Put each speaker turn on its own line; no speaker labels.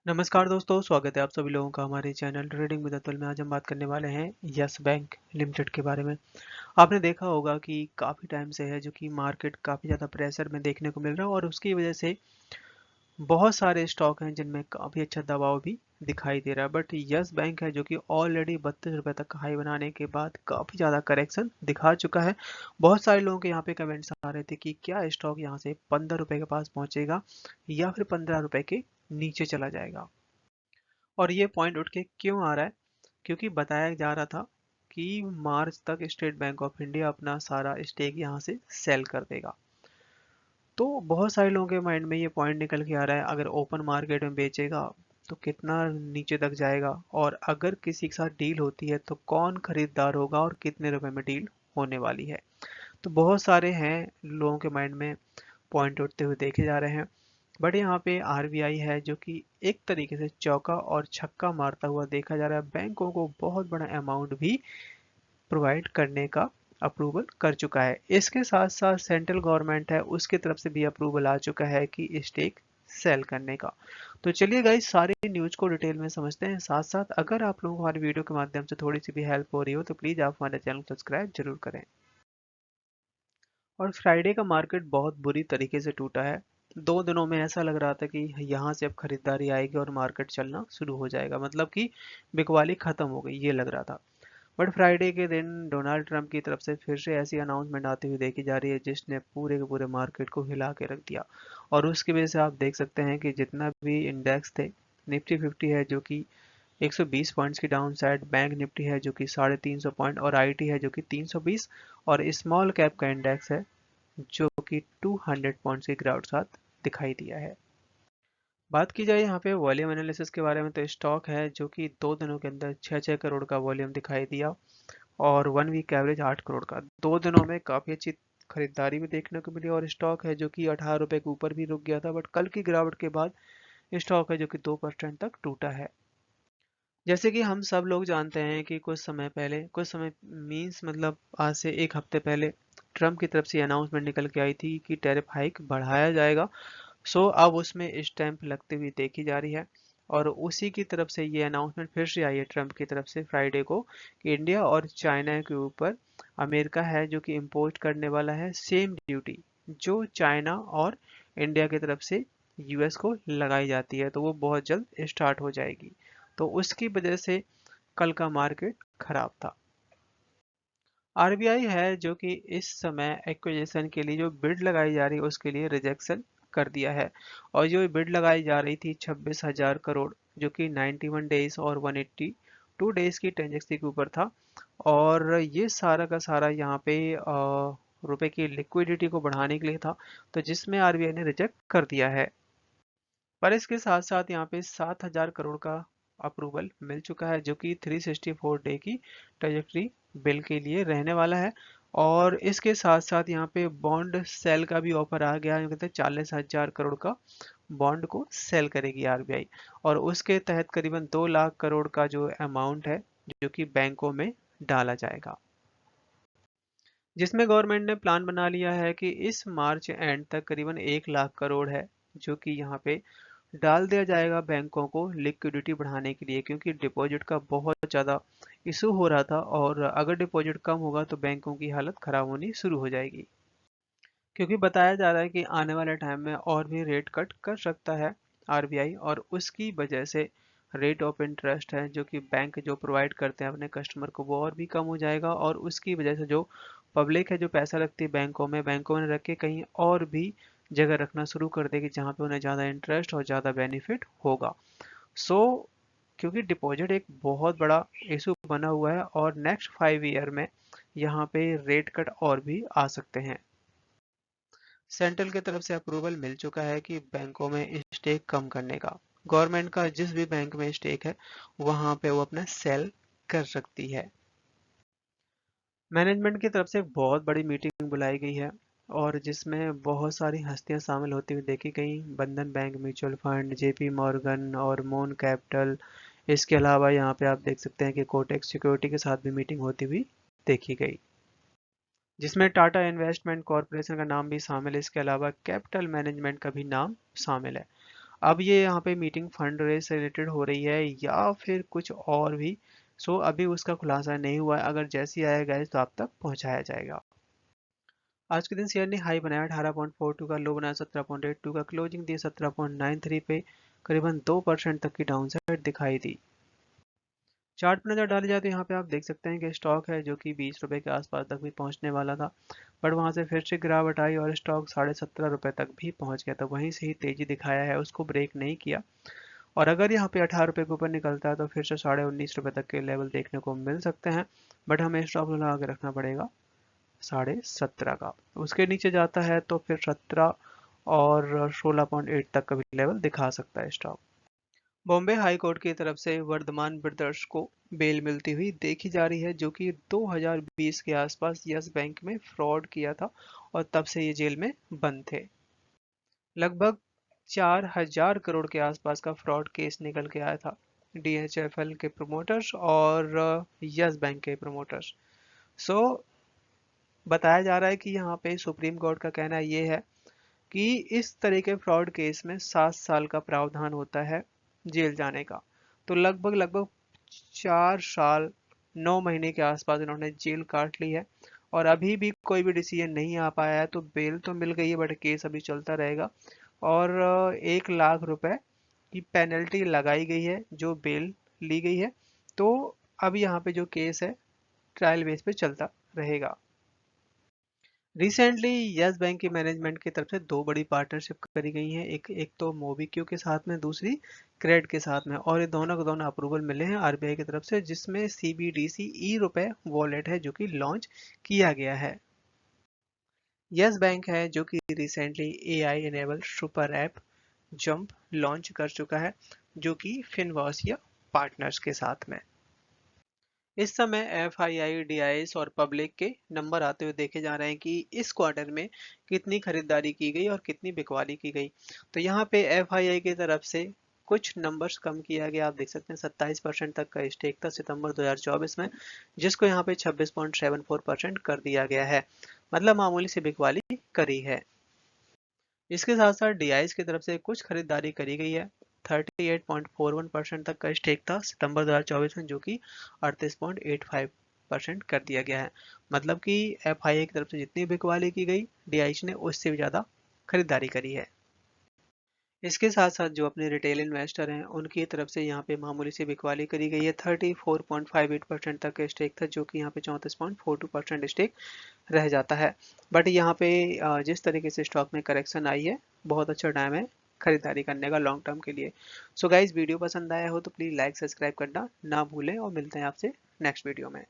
नमस्कार दोस्तों, स्वागत है आप सभी लोगों का हमारे चैनल ट्रेडिंग विद अतुल में। आज हम बात करने वाले हैं यस बैंक लिमिटेड के बारे में। आपने देखा होगा कि काफ़ी टाइम से है जो कि मार्केट काफ़ी ज़्यादा प्रेशर में देखने को मिल रहा है और उसकी वजह से बहुत सारे स्टॉक हैं जिनमें काफ़ी अच्छा दबाव भी दिखाई दे रहा है। बट यस बैंक है जो कि ऑलरेडी 32 रुपये तक हाई बनाने के बाद काफ़ी ज़्यादा करेक्शन दिखा चुका है। बहुत सारे लोगों के यहाँ पे कमेंट्स आ रहे थे कि क्या स्टॉक यहाँ से 15 रुपये के पास पहुँचेगा या फिर 15 रुपये के नीचे चला जाएगा। और ये पॉइंट उठ के क्यों आ रहा है? क्योंकि बताया जा रहा था कि मार्च तक स्टेट बैंक ऑफ इंडिया अपना सारा स्टेक यहाँ से सेल कर देगा। तो बहुत सारे लोगों के माइंड में ये पॉइंट निकल के आ रहा है, अगर ओपन मार्केट में बेचेगा तो कितना नीचे तक जाएगा, और अगर किसी के साथ डील होती है तो कौन खरीदार होगा और कितने रुपए में डील होने वाली है। तो बहुत सारे हैं लोगों के माइंड में पॉइंट उठते हुए देखे जा रहे हैं। बट यहाँ पे आरबीआई है जो कि एक तरीके से चौका और छक्का मारता हुआ देखा जा रहा है। बैंकों को बहुत बड़ा अमाउंट भी प्रोवाइड करने का अप्रूवल कर चुका है। इसके साथ साथ सेंट्रल गवर्नमेंट है उसकी तरफ से भी अप्रूवल आ चुका है कि स्टेक सेल करने का। तो चलिए गाइस, सारी न्यूज को डिटेल में समझते हैं। साथ साथ अगर आप लोगों को हमारी वीडियो के माध्यम से थोड़ी सी भी हेल्प हो रही हो तो प्लीज आप हमारे चैनल को सब्सक्राइब जरूर करें। और फ्राइडे का मार्केट बहुत बुरी तरीके से टूटा है। 2 दिनों में ऐसा लग रहा था कि यहाँ से अब खरीदारी आएगी और मार्केट चलना शुरू हो जाएगा, मतलब कि बिकवाली खत्म हो गई ये लग रहा था। बट फ्राइडे के दिन डोनाल्ड ट्रंप की तरफ से फिर से ऐसी अनाउंसमेंट आती हुई देखी जा रही है जिसने पूरे के पूरे मार्केट को हिला के रख दिया। और उसकी वजह से आप देख सकते हैं कि जितना भी इंडेक्स थे, निफ्टी 50 है जो कि 120 पॉइंट्स की डाउन साइड, बैंक निफ्टी है जो कि 350 पॉइंट, और आईटी है जो कि 320, और स्मॉल कैप का इंडेक्स है जो कि 200 पॉइंट्स की गिरावट साथ दिखाई दिया है। बात की जाए यहाँ पे वॉल्यूम एनालिसिस के बारे में, तो स्टॉक है जो कि 2 दिनों के अंदर 6-6 करोड़ का वॉल्यूम दिखाई दिया और 1 वीक एवरेज 8 करोड़ का। 2 दिनों में काफ़ी अच्छी खरीदारी भी देखने को मिली और स्टॉक है जो कि 18 रुपये के ऊपर भी रुक गया था। बट कल की गिरावट के बाद स्टॉक है जो कि 2% तक टूटा है। जैसे कि हम सब लोग जानते हैं कि कुछ समय मीन्स मतलब आज से एक हफ्ते पहले ट्रम्प की तरफ से अनाउंसमेंट निकल के आई थी कि टैरिफ हाइक बढ़ाया जाएगा। सो अब उसमें स्टैंप लगती हुई देखी जा रही है। और उसी की तरफ से ये अनाउंसमेंट फिर से आई है ट्रम्प की तरफ से फ्राइडे को कि इंडिया और चाइना के ऊपर अमेरिका है जो कि इम्पोज करने वाला है सेम ड्यूटी जो चाइना और इंडिया की तरफ से यूएस को लगाई जाती है, तो वो बहुत जल्द स्टार्ट हो जाएगी। तो उसकी वजह से कल का मार्केट खराब था। आरबीआई है जो कि इस समय एक्विजिशन के लिए जो बिड लगाई जा रही है उसके लिए रिजेक्शन कर दिया है। और जो बिड लगाई जा रही थी 26,000 करोड़, जो कि 91 डेज और 182 डेज की ट्रांजेक्शन के ऊपर था। और ये सारा का सारा यहाँ पे रुपए की लिक्विडिटी को बढ़ाने के लिए था, तो जिसमें आरबीआई ने रिजेक्ट कर दिया है। पर इसके साथ साथ यहाँ पे 7,000 करोड़ का अप्रूवल मिल चुका है जो कि 364 डे की ट्रेजेक्ट्री बिल के लिए रहने वाला है। और इसके साथ साथ यहाँ पे बॉन्ड सेल का भी ऑफर आ गया है, कहते हैं 40,000 करोड़ का बॉन्ड को सेल करेगी आरबीआई। और उसके तहत करीबन 2 लाख करोड़ का जो अमाउंट है जो कि बैंकों में डाला जाएगा, जिसमें गवर्नमेंट ने प्लान बना लिया है कि इस मार्च एंड तक करीबन 1 लाख करोड़ है जो कि यहाँ पे डाल दिया जाएगा बैंकों को लिक्विडिटी बढ़ाने के लिए, क्योंकि डिपॉजिट का बहुत ज़्यादा इशू हो रहा था और अगर डिपॉजिट कम होगा तो बैंकों की हालत खराब होनी शुरू हो जाएगी। क्योंकि बताया जा रहा है कि आने वाले टाइम में और भी रेट कट कर सकता है आरबीआई, और उसकी वजह से रेट ऑफ इंटरेस्ट है जो कि बैंक जो प्रोवाइड करते हैं अपने कस्टमर को वो और भी कम हो जाएगा। और उसकी वजह से जो पब्लिक है जो पैसा रखती है बैंकों में रख के कहीं और भी जगह रखना शुरू कर देगी जहाँ पे उन्हें ज़्यादा इंटरेस्ट और ज़्यादा बेनिफिट होगा। सो क्योंकि डिपॉजिट एक बहुत बड़ा इशू बना हुआ है और नेक्स्ट 5 ईयर में यहाँ पे रेट कट और भी आ सकते हैं। सेंट्रल की तरफ से अप्रूवल मिल चुका है कि बैंकों में स्टेक कम करने का। गवर्नमेंट का जिस भी बैंक में स्टेक है वहां पे वो अपना सेल कर सकती है। मैनेजमेंट की तरफ से एक बहुत बड़ी मीटिंग बुलाई गई है और जिसमें बहुत सारी हस्तियां शामिल होती हुई देखी गई। बंधन bank mutual fund, JP Morgan और मोन कैपिटल। इसके अलावा यहाँ पे आप देख सकते हैं कि कोटेक सिक्योरिटी के साथ भी मीटिंग होती हुई देखी गई, जिसमें टाटा इन्वेस्टमेंट कॉरपोरेशन का नाम भी शामिल है। इसके अलावा कैपिटल मैनेजमेंट का भी नाम शामिल है। अब ये यहाँ पे मीटिंग फंड रेज से रिलेटेड हो रही है या फिर कुछ और भी, सो अभी उसका खुलासा नहीं हुआ है। अगर जैसी आएगा तो आप तक पहुंचाया जाएगा। आज के दिन शेयर ने हाई बनाया 18.42 का, लो बनाया 17.82 का, क्लोजिंग दी 17.93 पे, करीबन 2% तक की डाउनसाइड दिखाई दी। चार्ट पर नजर डाली जाए तो यहाँ पे आप देख सकते हैं कि स्टॉक है जो कि 20 रुपए के आसपास तक भी पहुंचने वाला था, बट वहां से फिर से गिरावट आई और स्टॉक 17.5 रुपए तक भी पहुंच गया था। वहीं से ही तेजी दिखाया है, उसको ब्रेक नहीं किया। और अगर यहाँ पे 18 रुपए के ऊपर निकलता है तो फिर से 19.5 रुपए तक के लेवल देखने को मिल सकते हैं, बट हमें स्टॉप लगा के रखना पड़ेगा 17.5 का। उसके नीचे जाता है तो फिर 17 और 16.8 तक का भी लेवल दिखा सकता है स्टॉक। बॉम्बे हाई कोर्ट की तरफ से वर्धमान ब्रदर्स को बेल मिलती हुई देखी जा रही है, जो कि 2020 के आसपास यस बैंक में फ्रॉड किया था और तब से ये जेल में बंद थे। लगभग 4,000 करोड़ के आसपास का फ्रॉड केस निकल के आया था डीएचएफएल के प्रमोटर्स और यस बैंक के प्रमोटर्स। सो बताया जा रहा है कि यहाँ पे सुप्रीम कोर्ट का कहना ये है कि इस तरह के फ्रॉड केस में 7 साल का प्रावधान होता है जेल जाने का। तो लगभग लगभग 4 साल 9 महीने के आसपास इन्होंने जेल काट ली है और अभी भी कोई भी डिसीजन नहीं आ पाया है। तो बेल तो मिल गई है बट केस अभी चलता रहेगा और 1 लाख रुपए की पेनल्टी लगाई गई है जो बेल ली गई है। तो अब यहाँ पे जो केस है ट्रायल बेस पे चलता रहेगा। रिसेंटली यस बैंक की मैनेजमेंट की तरफ से दो बड़ी पार्टनरशिप करी गई हैं, एक एक तो मोबिक्यू के साथ में, दूसरी क्रेड के साथ में, और ये दोनों को दोनों अप्रूवल मिले हैं आरबीआई की तरफ से, जिसमें सीबीडीसी ई रुपए वॉलेट है जो कि लॉन्च किया गया है। यस बैंक है जो कि recently AI enable super app jump launch कर चुका है, जो कि फिनवॉस या पार्टनर्स के साथ में। इस समय एफआईआई, डीआईएस और पब्लिक के नंबर आते हुए देखे जा रहे हैं कि इस क्वार्टर में कितनी खरीदारी की गई और कितनी बिकवाली की गई। तो यहाँ पे एफआईआई की तरफ से कुछ नंबर्स कम किया गया। आप देख सकते हैं 27% तक का स्टेक था सितंबर 2024 में, जिसको यहाँ पे 26.74% कर दिया गया है। मतलब मामूली सी बिकवाली करी है। इसके साथ साथ डीआईएस की तरफ से कुछ खरीदारी करी गई है। 38.41% तक का स्टेक था सितंबर 2024 में, जो कि 38.85% कर दिया गया है। मतलब कि एफआईआई की तरफ से जितनी बिकवाली की गई, डीआईएस ने उससे भी ज़्यादा खरीदारी करी है। इसके साथ साथ जो अपने रिटेल इन्वेस्टर हैं उनकी तरफ से यहाँ पे मामूली सी बिकवाली करी गई है। 34.58% तक का स्टेक था, जो कि यहाँ पे 34.42% स्टेक रह जाता है। बट यहाँ पे जिस तरीके से स्टॉक में करेक्शन आई है, बहुत अच्छा टाइम है खरीदारी करने का लॉन्ग टर्म के लिए। सो गाइज, वीडियो पसंद आया हो तो प्लीज़ लाइक सब्सक्राइब करना ना भूलें और मिलते हैं आपसे नेक्स्ट वीडियो में।